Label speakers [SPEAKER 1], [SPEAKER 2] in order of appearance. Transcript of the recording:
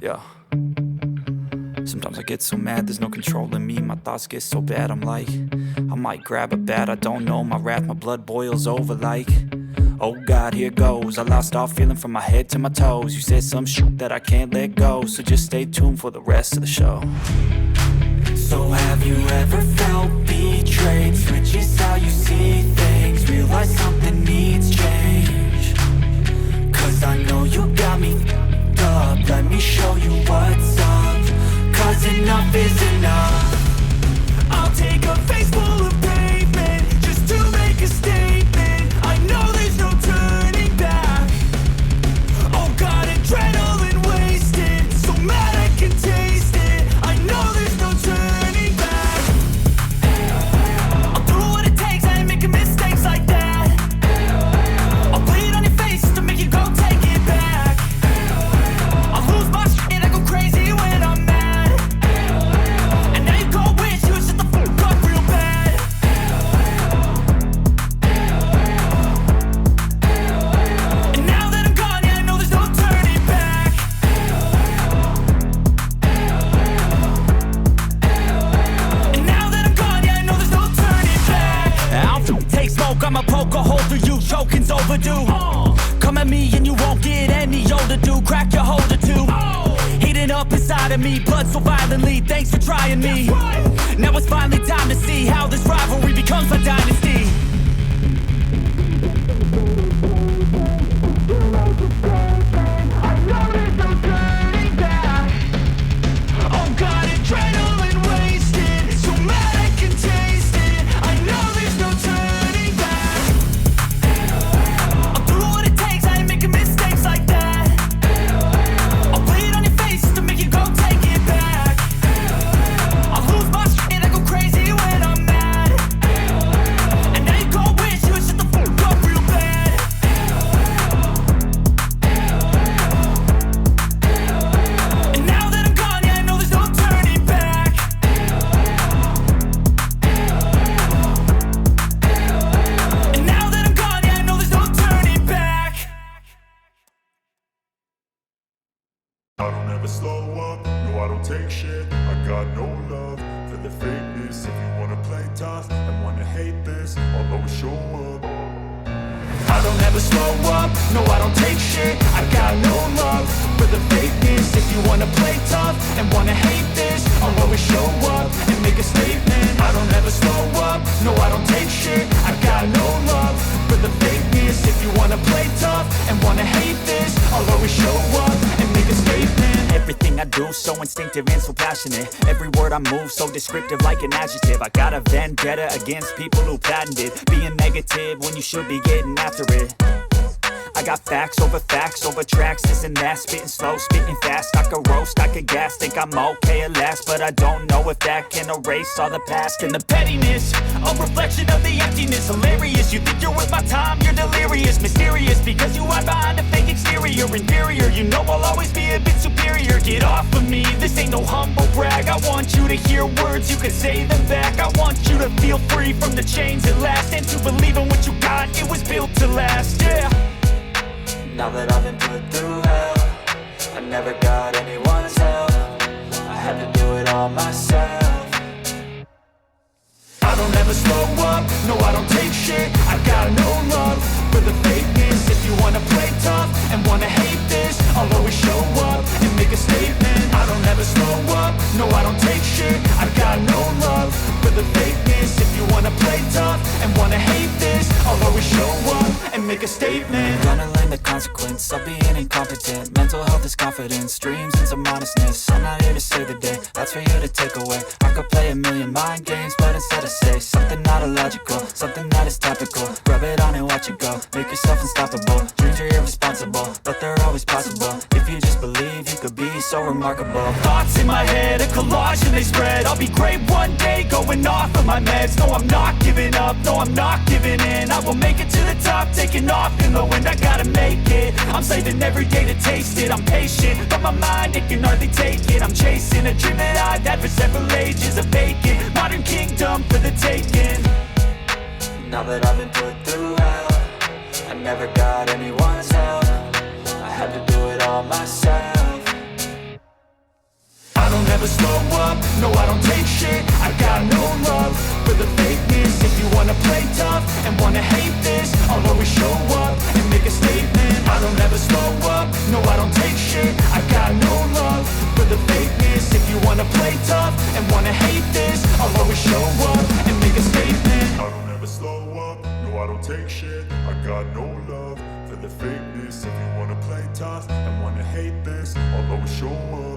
[SPEAKER 1] Yeah. Sometimes I get so mad, there's no controlling me. My thoughts get so bad, I'm like, I might grab a bat, I don't know. My wrath, my blood boils over like, oh God, here goes. I lost all feeling from my head to my toes. You said some shit that I can't let go, so just stay tuned for the rest of the show. So have you ever felt betrayed? Switches how you see things, realize something needs change. Cause I know you got me f***ed up. Let me show you what's up. Cause enough is enough. I'll take a face full of pavement just to make a statement. I know there's no turning back. Oh God, adrenaline wasted, so mad I can taste it. I know there's no turning back. I'll do what it takes, I ain't making mistakes like that. I'll bleed on your face to make you go take it back. I'll lose my shit, I go crazy when I'm mad. I'ma poke a hole through you, choking's overdue. Come at me and you won't get any older, dude. Crack your holder too. Heating up inside of me, blood so violently. Thanks for trying me. Now it's finally time to see how this rivalry becomes a dynasty. I know there's no turning back. Oh God, adrenaline wasted, so mad I can taste it. I know there's no turning back. I'll do what it takes, I ain't making mistakes like that. I'll bleed on your face to make you go take it back. I'll lose my shit, I go crazy when I'm mad. And now you gon' wish you would shut the fuck up real bad. And now that I'm gone, yeah, I know there's no turning back. And now that I'm gone, yeah, I know there's no turning back.
[SPEAKER 2] I don't ever slow up, no I don't take shit. I got no love for the fakeness. If you wanna play tough and wanna hate this, I'll always show up.
[SPEAKER 1] I don't ever slow up, no I don't take shit. I got no love for the fakeness. If you wanna play tough and wanna hate this, I'll always show up and make a statement. I don't ever slow up, no I don't take shit. I got no love for the fakeness. If you wanna play tough and wanna hate this, I'll always show up and make a statement. Everything I do so instinctive and so passionate. Every word I move so descriptive like an adjective. I got a vendetta against people who patented being negative when you should be getting after it. I got facts over tracks, this and that. Spitting slow, spitting fast. I could roast, I could gas. Think I'm okay at last, but I don't know if that can erase all the past. And the pettiness, a reflection of the emptiness. Hilarious, you think you're worth my time, you're delirious. Mysterious, because you hide behind a fake exterior. Inferior, you know I'll always be a bit superior. Get off of me, this ain't no humble brag. I want you to hear words, you can say them back. I want you to feel free from the chains at last, and to believe in what you got, it was built to last, yeah. Now that I've been put through hell, I never got anyone's help. I had to do it all myself. I don't ever slow up, no I don't take shit. I got no love for the fakeness. If you wanna play tough and wanna hate this, I'll always show up and make a statement. I don't ever slow up, no I don't take shit. I got no love for the fakeness. If you wanna play tough and wanna hate this, I'll always show up and make a statement. Gonna learn the consequence of being incompetent. Mental health is confidence, dreams and some honestness. I'm not here to save the day, that's for you to take away. I could play a million mind games, but instead I say something not illogical, something that is topical. Rub it on and watch it go, make yourself unstoppable. Dreams are irresponsible, but they're always possible. If you just believe, you could be so remarkable. Thoughts in my head, a collage and they spread. I'll be great one day, going off of my meds. No, I'm not giving up, no, I'm not giving in. I will make it to the top, taking off in the wind. I gotta make it, I'm saving every day to taste it. I'm patient, but my mind, it can hardly take it. I'm chasing a dream that I've had for several ages. A vacant, modern kingdom for the taking. Now that I've been put through hell, I never got anyone's help. I had to do it all myself. never slow up, no I don't take shit. I got no love for the fakeness. If you wanna play tough and wanna hate this, I'll always show up and make a statement. I don't ever slow up, no I don't take shit. I got no love for the fakeness. If you wanna play tough and wanna hate this, I'll always show up and make a statement.
[SPEAKER 2] I don't ever slow up, no I don't take shit. I got no love for the fakeness. If you wanna play tough and wanna hate this, I'll always show up